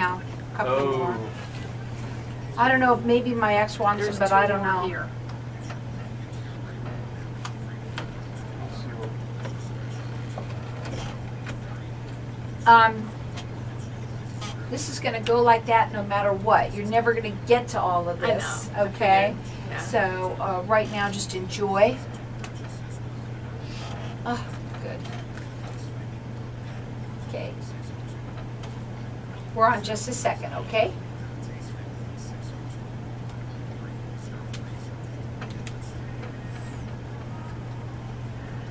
now. A couple more. I don't know if maybe my ex wants them, but I don't know. Here. This is going to go like that no matter what. You're never going to get to all of this, I know. okay? Yeah. So right now, just enjoy. Oh, good. Okay. We're on just a second, okay?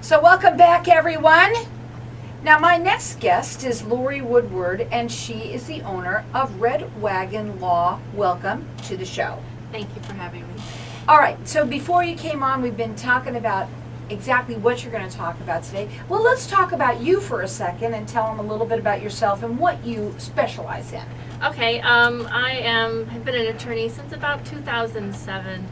So welcome back, everyone. Now, my next guest is Lori Woodward, and she is the owner of Red Wagon Law. Welcome to the show. Thank you for having me. All right, so before you came on, we've been talking about exactly what you're going to talk about today. Well, let's talk about you for a second and tell them a little bit about yourself and what you specialize in. Okay, I've been an attorney since about 2007,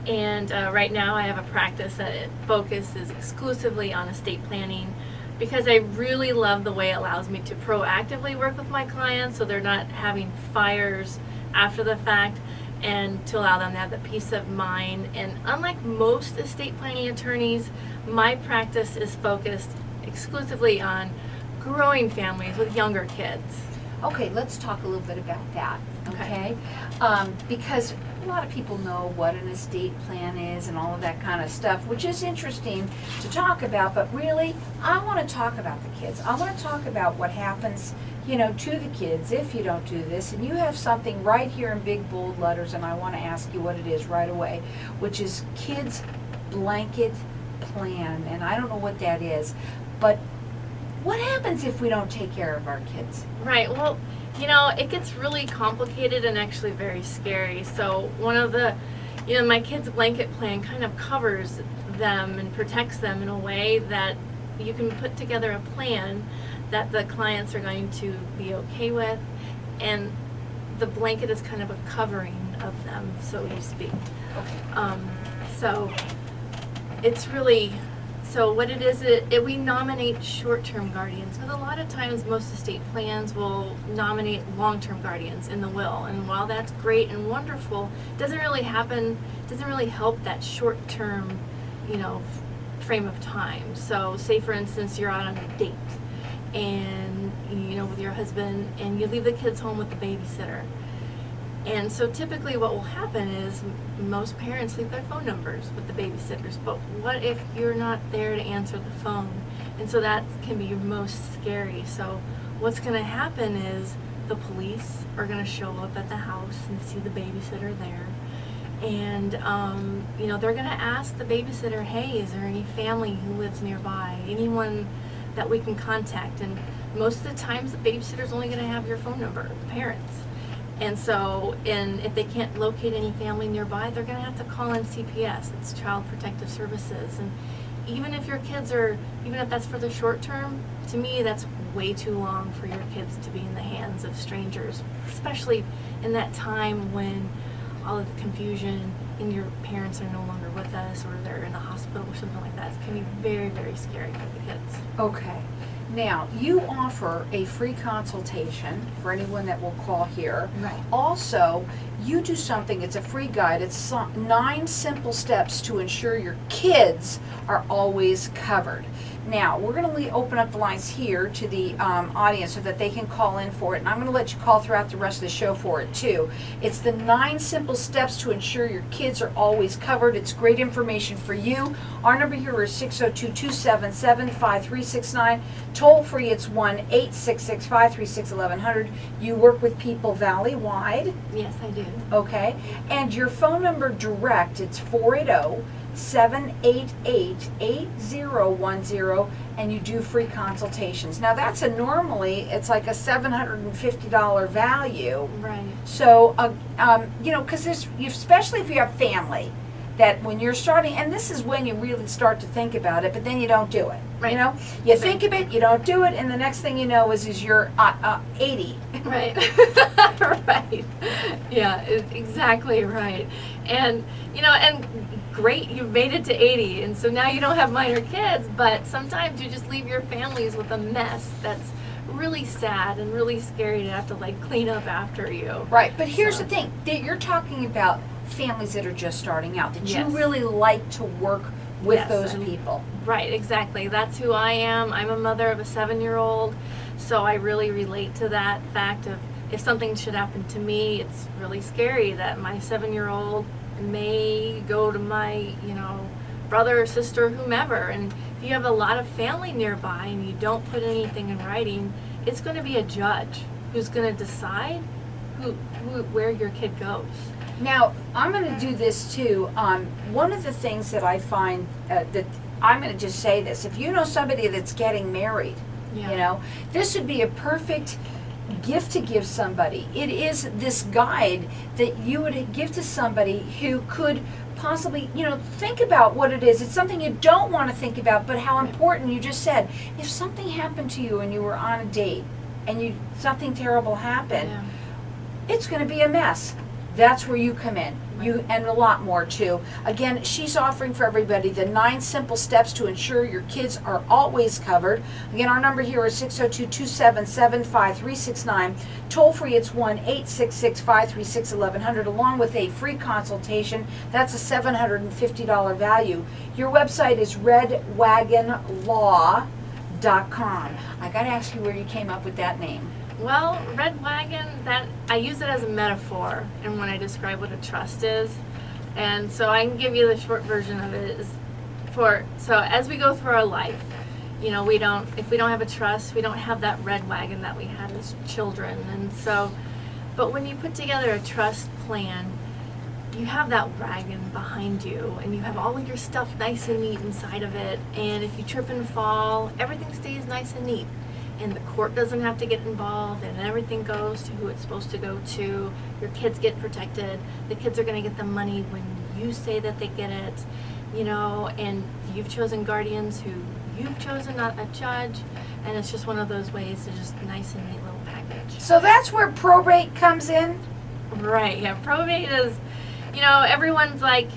and right now I have a practice that focuses exclusively on estate planning, because I really love the way it allows me to proactively work with my clients so they're not having fires after the fact, and to allow them to have the peace of mind. And unlike most estate planning attorneys, my practice is focused exclusively on growing families with younger kids. Okay, let's talk a little bit about that, okay? Okay. Because a lot of people know what an estate plan is and all of that kind of stuff, which is interesting to talk about, but really, I want to talk about the kids. I want to talk about what happens, to the kids if you don't do this. And you have something right here in big bold letters, and I want to ask you what it is right away, which is kids blanket plan. And I don't know what that is, but what happens if we don't take care of our kids? Right, well, it gets really complicated and actually very scary. So one of the, my kids' blanket plan kind of covers them and protects them in a way that you can put together a plan that the clients are going to be okay with, and the blanket is kind of a covering of them, so to speak. Okay. So it's really, so what it is, we nominate short-term guardians, because a lot of times most estate plans will nominate long-term guardians in the will, and while that's great and wonderful, it doesn't really help that short-term, frame of time. So say for instance you're out on a date and with your husband, and you leave the kids home with the babysitter. And so typically what will happen is most parents leave their phone numbers with the babysitters, but what if you're not there to answer the phone? And so that can be your most scary. So what's going to happen is the police are going to show up at the house and see the babysitter there. And, they're going to ask the babysitter, hey, is there any family who lives nearby? Anyone that we can contact? And most of the times the babysitter's only going to have your phone number, the parents. And so, if they can't locate any family nearby, they're going to have to call in CPS. It's Child Protective Services. And even if that's for the short term, to me, that's way too long for your kids to be in the hands of strangers, especially in that time when all of the confusion and your parents are no longer with us, or they're in the hospital or something like that. It can be very, very scary for the kids. Okay. Now, you offer a free consultation for anyone that will call here. Right. Also, you do something, it's a free guide. It's 9 simple steps to ensure your kids are always covered. Now, we're going to open up the lines here to the audience so that they can call in for it. And I'm going to let you call throughout the rest of the show for it, too. It's the 9 simple steps to ensure your kids are always covered. It's great information for you. Our number here is 602-277-5369. Toll free, it's 1-866-536-1100. You work with people valley-wide. Yes, I do. Okay. And your phone number direct, it's 480-788-8010, and you do free consultations. Now that's it's like a $750 value. Right. So, because especially if you have family, that when you're starting, and this is when you really start to think about it, but then you don't do it. Right. You think of it, you don't do it, and the next thing you know is you're 80. Right. Right. Yeah, exactly right. And, and great, you've made it to 80, and so now you don't have minor kids, but sometimes you just leave your families with a mess that's really sad and really scary to have to like clean up after you. Right, but here's So- the thing, that you're talking about families that are just starting out, that Yes. you really like to work with Yes, those and- people. Right, exactly. That's who I am. I'm a mother of a 7-year-old, so I really relate to that fact of if something should happen to me, it's really scary that my 7-year-old may go to my, brother or sister, whomever. And if you have a lot of family nearby and you don't put anything in writing, it's going to be a judge who's going to decide where your kid goes. Now, I'm going to do this too. One of the things that I find that I'm going to just say this: if you know somebody that's getting married, Yeah. this would be a perfect gift to give somebody. It is this guide that you would give to somebody who could possibly, think about what it is. It's something you don't want to think about, but how important. You just said, if something happened to you and you were on a date and something terrible happened, Yeah. it's going to be a mess. That's where you come in. And a lot more too. Again, she's offering for everybody the 9 simple steps to ensure your kids are always covered. Again, our number here is 602-277-5369. Toll free, it's 1-866-536-1100, along with a free consultation. That's a $750 value. Your website is redwagonlaw.com. I got to ask you where you came up with that name. Well, Red Wagon, that I use it as a metaphor and when I describe what a trust is. And so I can give you the short version of it is so as we go through our life, if we don't have a trust, we don't have that red wagon that we had as children. And so, but when you put together a trust plan, you have that wagon behind you and you have all of your stuff nice and neat inside of it. And if you trip and fall, everything stays nice and neat. And the court doesn't have to get involved, and everything goes to who it's supposed to go to. Your kids get protected. The kids are going to get the money when you say that they get it, and you've chosen guardians who you've chosen, not a judge, and it's just one of those ways to just nice and neat little package. So that's where probate comes in? Right, yeah, probate is, everyone's like,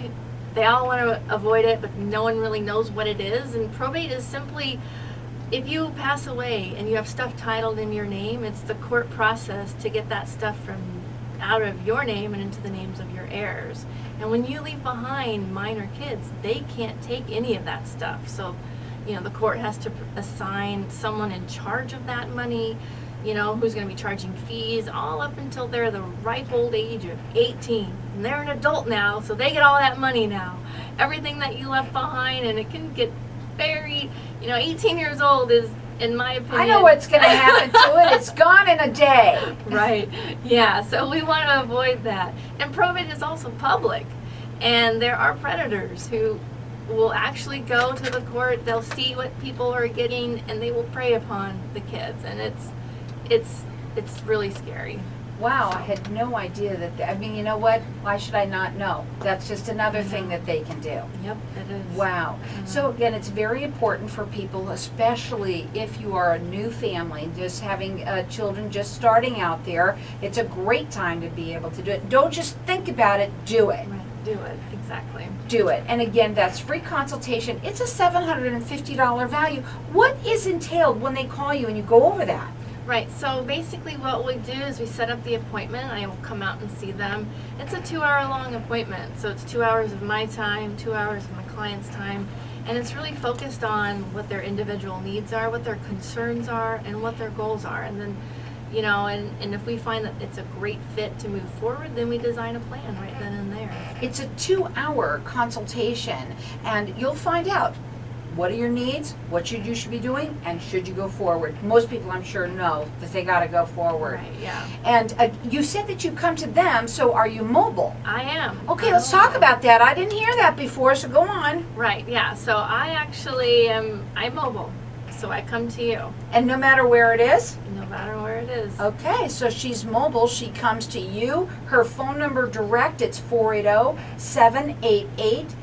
they all want to avoid it, but no one really knows what it is, and probate is simply, if you pass away and you have stuff titled in your name, it's the court process to get that stuff from out of your name and into the names of your heirs. And when you leave behind minor kids, they can't take any of that stuff. So, the court has to assign someone in charge of that money, who's going to be charging fees all up until they're the ripe old age of 18. And they're an adult now, so they get all that money now. Everything that you left behind, and it can get very, 18 years old is, in my opinion. I know what's going to happen to it. It's gone in a day. Right. Yeah. So we want to avoid that. And probate is also public. And there are predators who will actually go to the court. They'll see what people are getting, and they will prey upon the kids. And it's really scary. Wow, I had no idea that. You know what? Why should I not know? That's just another thing that they can do. Yep, it is. Wow. So again, it's very important for people, especially if you are a new family, just having children just starting out there. It's a great time to be able to do it. Don't just think about it, do it. Right. Do it. Exactly. Do it. And again, that's free consultation. It's a $750 value. What is entailed when they call you and you go over that? Right, so basically what we do is we set up the appointment. I will come out and see them. It's a 2-hour-long appointment, so it's 2 hours of my time, 2 hours of my client's time, and it's really focused on what their individual needs are, what their concerns are, and what their goals are. And then, and if we find that it's a great fit to move forward, then we design a plan right then and there. It's a 2-hour consultation, and you'll find out what are your needs, what you should be doing, and should you go forward. Most people, I'm sure, know that they got to go forward. Right, yeah. And you said that you come to them, so are you mobile? I am. Okay, let's talk about that. I didn't hear that before, so go on. Right, yeah. So I actually I'm mobile, so I come to you. And no matter where it is? No matter where it is. Okay, so she's mobile. She comes to you. Her phone number direct, it's 480-788-8010.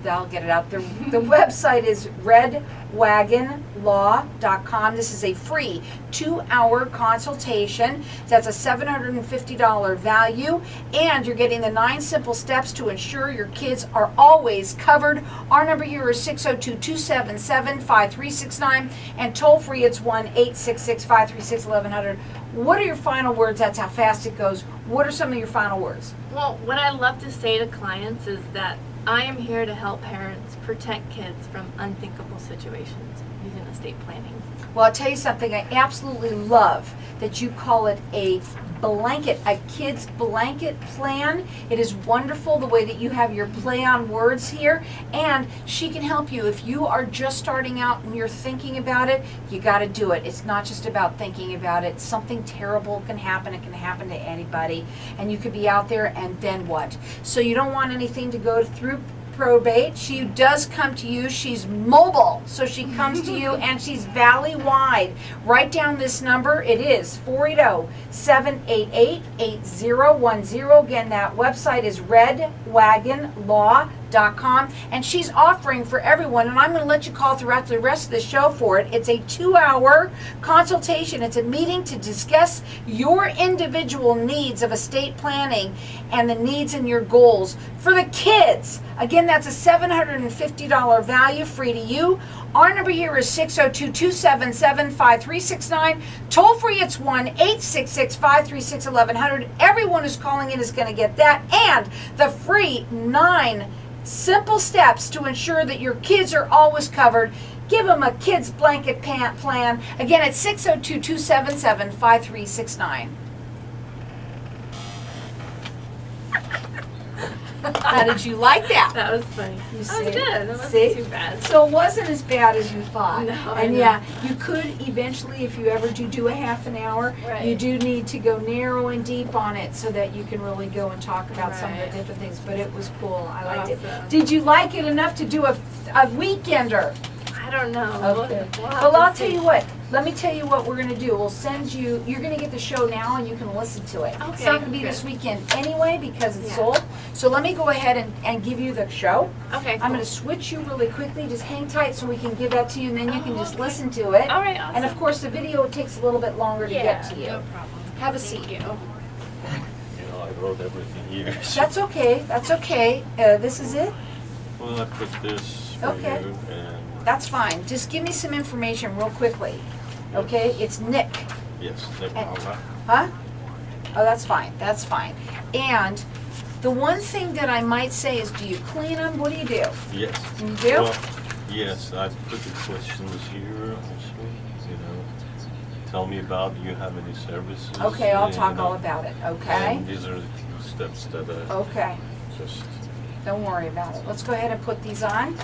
I'll get it out. The website is redwagonlaw.com. wagonlaw.com. This is a free 2-hour consultation. That's a $750 value, and you're getting the 9 simple steps to ensure your kids are always covered. Our number here is 602-277-5369, and toll free it's 1-866-536-1100. What are your final words? That's how fast it goes. What are some of your final words? Well, what I love to say to clients is that I am here to help parents protect kids from unthinkable situations using estate planning. Well, I'll tell you something. I absolutely love that you call it a blanket, a kid's blanket plan. It is wonderful the way that you have your play on words here, and she can help you. If you are just starting out and you're thinking about it, you got to do it. It's not just about thinking about it. Something terrible can happen. It can happen to anybody, and you could be out there, and then what? So you don't want anything to go through probate. She does come to you. She's mobile, so she comes to you, and she's valley-wide. Write down this number. It is 480-788-8010. Again, that website is redwagonlaw.com, and she's offering for everyone, and I'm going to let you call throughout the rest of the show for it. It's a 2-hour consultation. It's a meeting to discuss your individual needs of estate planning and the needs and your goals for the kids. Again, that's a $750 value, free to you. Our number here is 602-277-5369. Toll free, it's 1-866-536-1100. Everyone who's calling in is going to get that, and the free 9 simple steps to ensure that your kids are always covered. Give them a kid's blanket plan. Again, it's 602-277-5369. How did you like that? That was funny. You That was see? good. That wasn't See? too bad. So it wasn't as bad as you thought. No, I and know. yeah, you could eventually, if you ever do a half an hour, Right. you do need to go narrow and deep on it so that you can really go and talk about some of Right. the different things. But it was cool. I liked it. Awesome. Did you like it enough to do a weekender? I don't know. Okay. We'll have Well, to I'll tell see. you what. Let me tell you what we're going to do. We'll send you, you're going to get the show now and you can listen to it. It's Okay, not going to be good. this weekend anyway because it's Yeah. sold. So let me go ahead and give you the show. Okay. I'm going cool. to switch you really quickly. Just hang tight so we can give that to you, and then you can just okay. listen to it. All right. Awesome. And of course, the video takes a little bit longer to get to you. No problem. Have a Thank seat. you. You know, I wrote everything here. That's okay. That's okay. This is it. Well, I put this for Okay. you, and That's fine. Just give me some information real quickly. Okay? It's Nick. yes, no And- problem. Huh? Oh, that's fine. That's fine. And the one thing that I might say is, do you clean them? What do you do? Yes. You do? Well, yes, I put the questions here also. You know, tell me about, do you have any services? Okay, I'll you talk know, all about it. Okay? And these are the steps that I Okay. just. Don't worry about it. Let's go ahead and put these on.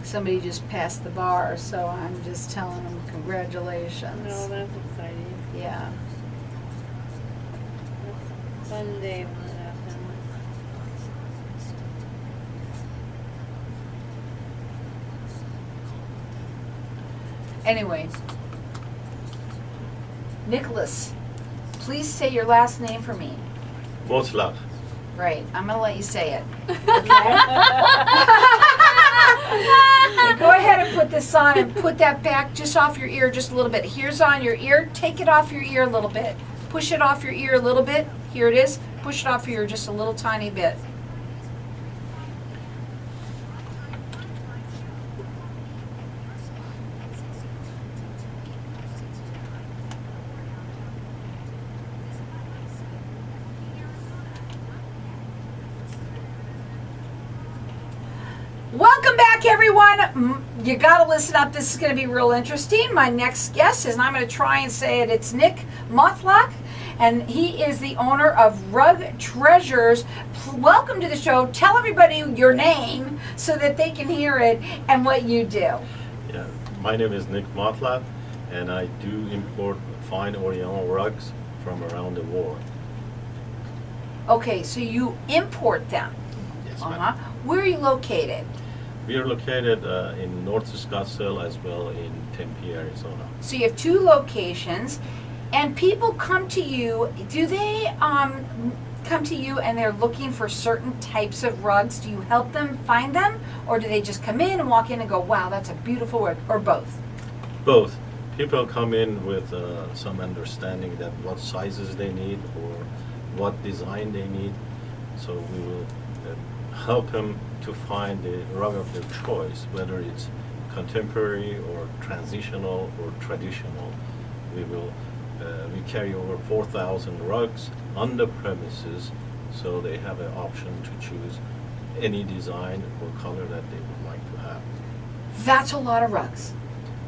Somebody just passed the bar, so I'm just telling them congratulations. No, that's exciting. Yeah. That's a fun day when it happens. Anyway, Nicholas, please say your last name for me. Boslav. Right, I'm gonna let you say it. Go ahead and put this on and put that back just off your ear just a little bit. Here's on your ear. Take it off your ear a little bit. Push it off your ear a little bit. Here it is. Push it off your ear just a little tiny bit. Welcome back back, everyone. You got to listen up. This is going to be real interesting. My next guest is, and I'm going to try and say it, it's Nick Mothlock, and he is the owner of Rug Treasures. Welcome to the show. Tell everybody your name so that they can hear it and what you do. Yeah, my name is Nick Mothlock, and I do import fine Oriental rugs from around the world. Okay, so you import them. Yes, Uh-huh. Where are you located? We are located in North Scottsdale as well in Tempe, Arizona. So you have 2 locations, and people come to you. Do they come to you and they're looking for certain types of rugs? Do you help them find them, or do they just come in and walk in and go, wow, that's a beautiful rug, or both? Both. People come in with some understanding that what sizes they need or what design they need. So we will help them to find the rug of their choice, whether it's contemporary or transitional or traditional. We carry over 4,000 rugs on the premises, so they have an option to choose any design or color that they would like to have. That's a lot of rugs.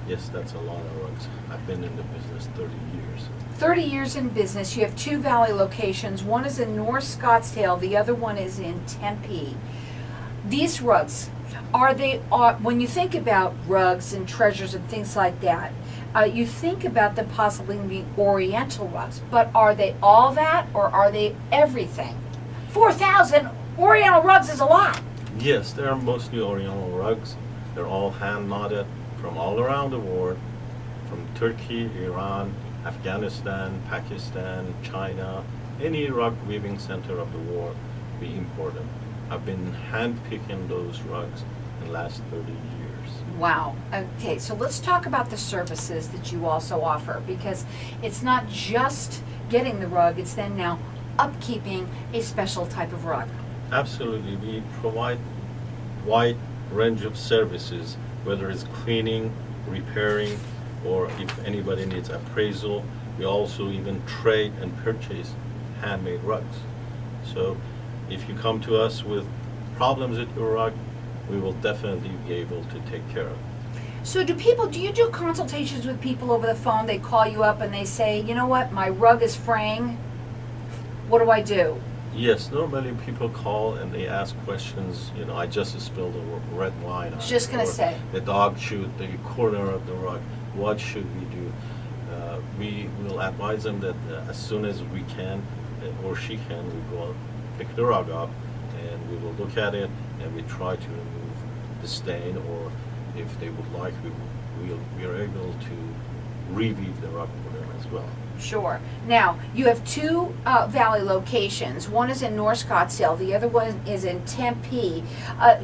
Yes, that's a lot of rugs. I've been in the business 30 years. 30 years in business. You have 2 Valley locations. One is in North Scottsdale. The other one is in Tempe. These rugs, when you think about rugs and treasures and things like that, you think about them possibly being Oriental rugs, but are they all that, or are they everything? 4,000 Oriental rugs is a lot. Yes, they are mostly Oriental rugs. They're all hand knotted from all around the world, from Turkey, Iran, Afghanistan, Pakistan, China, any rug weaving center of the world, we import them. I've been hand picking those rugs in the last 30 years. Wow. Okay, so let's talk about the services that you also offer, because it's not just getting the rug, it's then now upkeeping a special type of rug. Absolutely. We provide wide range of services, whether it's cleaning, repairing, or if anybody needs appraisal. We also even trade and purchase handmade rugs. So if you come to us with problems with your rug, we will definitely be able to take care of it. So do you do consultations with people over the phone? They call you up and they say, you know what, my rug is fraying. What do I do? Yes, normally people call and they ask questions. You know, I just spilled a red wine on it, Just gonna or say. the dog chewed the corner of the rug. What should we do? We will advise them that as soon as we can, or she can, we go pick the rug up and we will look at it and we try to remove the stain, or if they would like, we are able to reweave the rug for them as well. Sure. Now, you have 2 Valley locations. One is in North Scottsdale. The other one is in Tempe.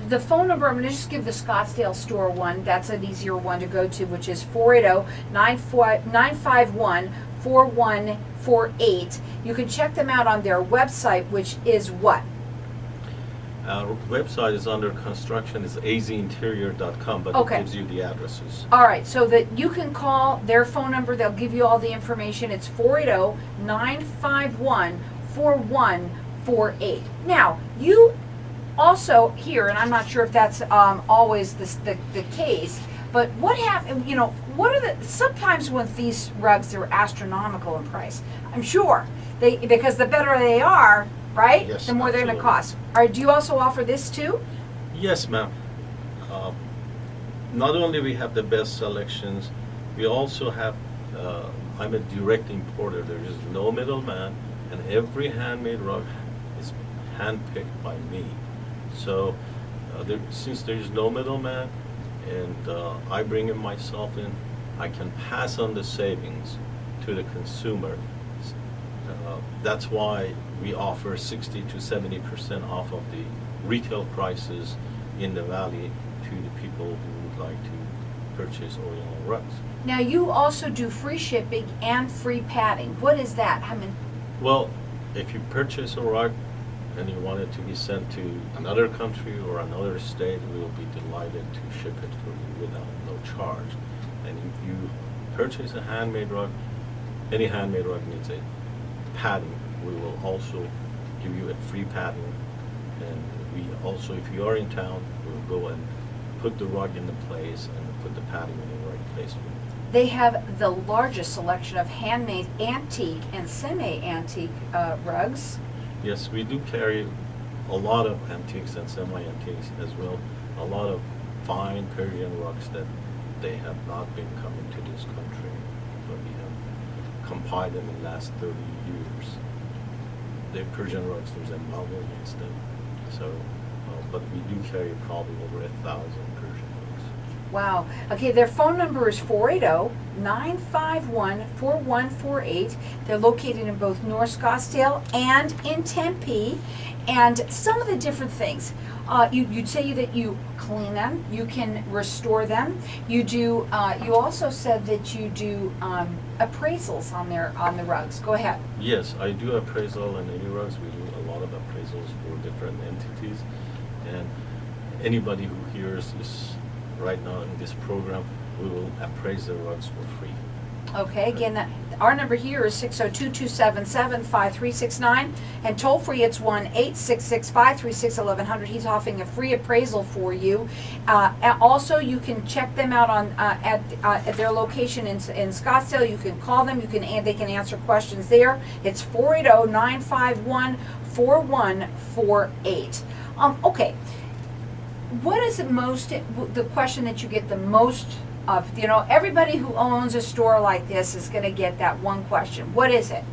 The phone number, I'm going to just give the Scottsdale store one. That's an easier one to go to, which is 480-951-4148. You can check them out on their website, which is what? Our website is under construction. It's azinterior.com, but Okay. it gives you the addresses. All right, so that you can call their phone number. They'll give you all the information. It's 480-951-4148. Now, you also here, and I'm not sure if that's always the case, but what happened, what are sometimes with these rugs, they're astronomical in price. I'm sure, because the better they are, right? Yes, the more they're going to absolutely. cost. Do you also offer this too? Yes, ma'am. Not only we have the best selections, we also have, I'm a direct importer. There is no middleman, and every handmade rug is handpicked by me. So since there is no middleman, and I bring it myself in, I can pass on the savings to the consumer. That's why we offer 60 to 70% off of the retail prices in the valley to the people who would like to purchase Oriental rugs. Now, you also do free shipping and free padding. What is that? Well, if you purchase a rug and you want it to be sent to another country or another state, we will be delighted to ship it for you without no charge. And if you purchase a handmade rug, any handmade rug needs a padding. We will also give you a free padding, and we also, if you are in town, we'll go and put the rug in the place and put the padding in the right place. They have the largest selection of handmade antique and semi-antique rugs. Yes, we do carry a lot of antiques and semi-antiques as well. A lot of fine Persian rugs that they have not been coming to this country, but we have compiled them in the last 30 years. The Persian rugs, there's a mountain against them. So, but we do carry probably over 1,000 Persian rugs. Wow. Okay, their phone number is 480-951-4148. They're located in both North Scottsdale and in Tempe. And some of the different things, you'd say that you clean them, you can restore them. You do. You also said that you do appraisals on the rugs. Go ahead. Yes, I do appraisal on any rugs. We do a lot of appraisals for different entities. And anybody who hears this right now in this program, we will appraise the rugs for free. Okay, again, our number here is 602-277-5369, and toll free it's 1-866-536-1100. He's offering a free appraisal for you. And also, you can check them out on at their location in Scottsdale. You can call them. They can answer questions there. It's 480-951-4148. Okay, what is the question that you get the most of? You know, everybody who owns a store like this is going to get that one question. What is it?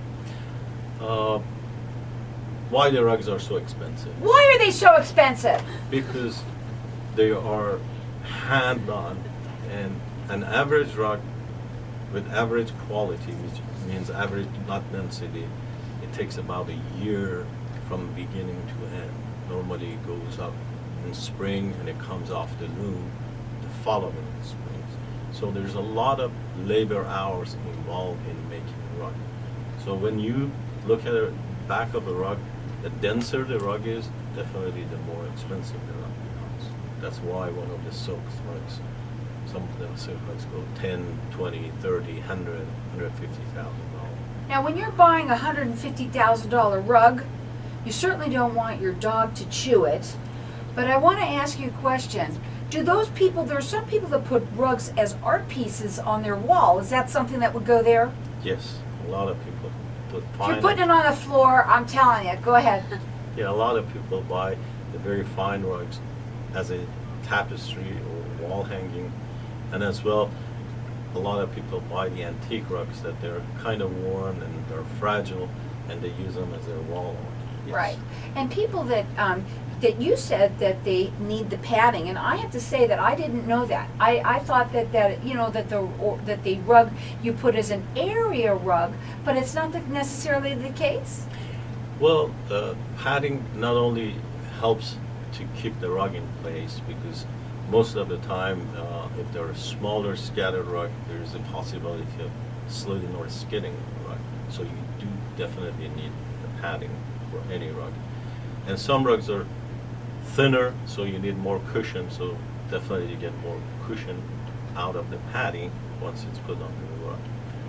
Why the rugs are so expensive? Why are they so expensive? Because they are hand-done, and an average rug with average quality, which means average knot density, it takes about a year from beginning to end. Normally it goes up in spring and it comes off the loom the following spring. So there's a lot of labor hours involved in making a rug. So when you look at the back of a rug, the denser the rug is, definitely the more expensive the rug becomes. That's why one of the silk rugs, some of the silk rugs go 10, 20, 30, 100, $150,000. Now, when you're buying a $150,000 rug, you certainly don't want your dog to chew it. But I want to ask you a question. Do those people, there are some people that put rugs as art pieces on their wall. Is that something that would go there? Yes, a lot of people put If fine. you're putting it on the floor, I'm telling you. Go ahead. Yeah, a lot of people buy the very fine rugs as a tapestry or wall hanging, and as well, a lot of people buy the antique rugs that they're kind of worn and they're fragile, and they use them as their wall art. Yes. Right. And people that you said that they need the padding, and I have to say that I didn't know that. I thought that the rug you put as an area rug, but it's not necessarily the case. Well, the padding not only helps to keep the rug in place, because most of the time, if they're a smaller scattered rug, there's a possibility of sliding or skidding the rug. So you do definitely need the padding for any rug. And some rugs are thinner, so you need more cushion, so definitely you get more cushion out of the padding once it's put on the rug.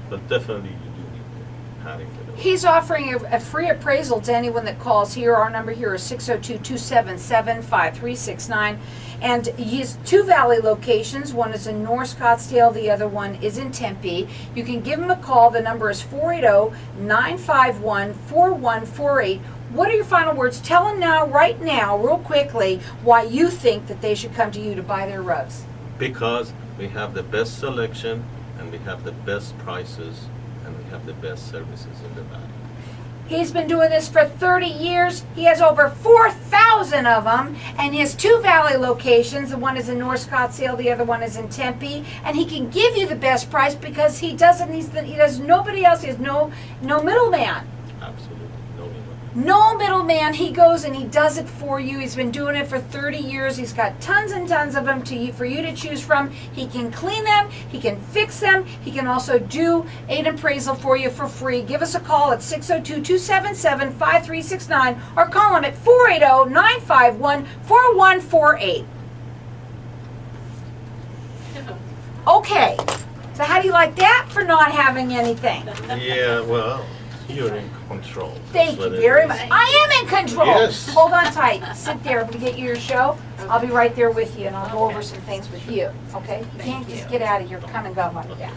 But definitely you do need the padding for the rug. He's offering a free appraisal to anyone that calls here. Our number here is 602-277-5369. And he has two Valley locations. One is in North Scottsdale. The other one is in Tempe. You can give him a call. The number is 480-951-4148. What are your final words? Tell them now, right now, real quickly, why you think that they should come to you to buy their rugs. Because we have the best selection, and we have the best prices, and we have the best services in the valley. He's been doing this for 30 years. He has over 4,000 of them, and he has two Valley locations. The one is in North Scottsdale, the other one is in Tempe, and he can give you the best price because he does nobody else. He has no middleman. Absolutely, no middleman. No middleman. He goes and he does it for you. He's been doing it for 30 years. He's got tons and tons of them for you to choose from. He can clean them. He can fix them. He can also do an appraisal for you for free. Give us a call at 602-277-5369 or call him at 480-951-4148. Okay. So how do you like that for not having anything? Yeah, well, You're in control. That's Thank you what it very is. much. I am in control. Yes. Hold on tight. Sit there. I'm gonna get you your show. I'll be right there with you, and I'll go over some things with you. Okay? You can't just get out of here. Come and go like that.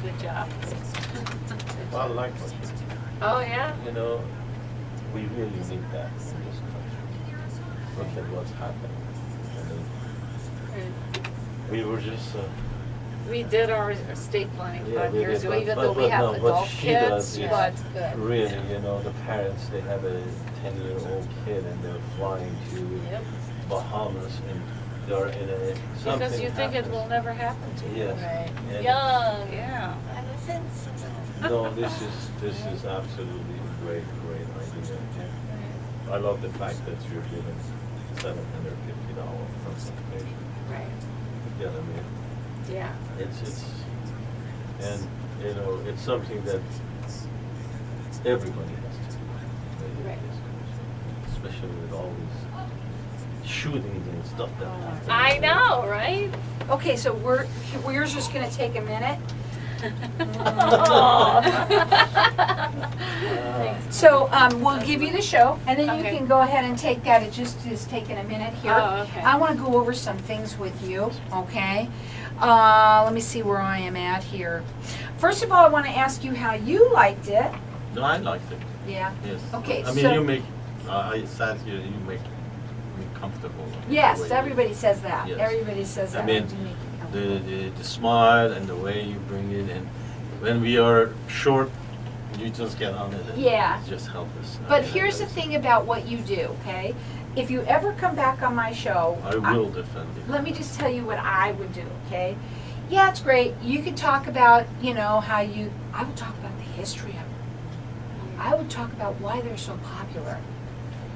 Good job. Well, I like what you Oh, yeah? You know, we really need that in this country. Look at what's happening. I mean, we were just. We did our estate planning Yeah, 5 we years did, ago, even but- though we but have no, what adult she kids, does is but Good. really, you know, the parents, they have a 10-year-old kid and they're flying to Yep. Bahamas and they're in a, something Because you think it happens. will never happen to you. Yes. Right. And- Young, yeah. No, this is absolutely a great idea. I love the fact that you're giving $750 consultation. Right. You know what I mean? Yeah. And, you know, it's something that everybody has to do. Right. Especially with all these shootings and stuff that happen. I know, right? Okay, so we're just gonna take a minute. So we'll give you the show, and then you Okay. can go ahead and take that. It just is taking a minute here. Oh, okay. I want to go over some things with you, okay? Let me see where I am at here. First of all, I want to ask you how you liked it. No, I liked it, Yeah. yes. Okay, I mean, so- you make, I sat here, you make me comfortable. the Yes, way you- everybody says that. Yes. Everybody says that. I mean, do make you comfortable. the smile and the way you bring it, and when we are short, you just get on it and Yeah. just help us. But I- here's the thing about what you do, okay? If you ever come back on my show, I will defend it. let me just tell you what I would do, okay? Yeah, it's great. You could talk about, you know, how you, I would talk about the history of them. I would talk about why they're so popular.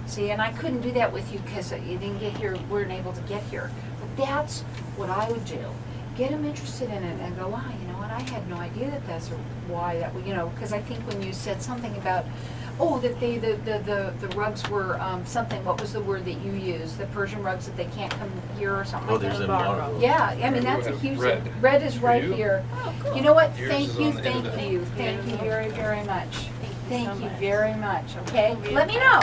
See, and I couldn't do that with you because you didn't get here, weren't able to get here. But that's what I would do. Get them interested in it and go, wow, you know what, I had no idea that that's why that, you know, because I think when you said something about, oh, that the rugs were something, what was the word that you used? The Persian rugs that they can't come here or something Oh, like there's that? embargo. Yeah, I mean, that's a huge, red is For right you? here. Oh, cool. You know what, Yours thank is you, on the thank end of it. you, thank you very, very much. Thank you so Thank you much. very much, okay? We'll be Let me in know.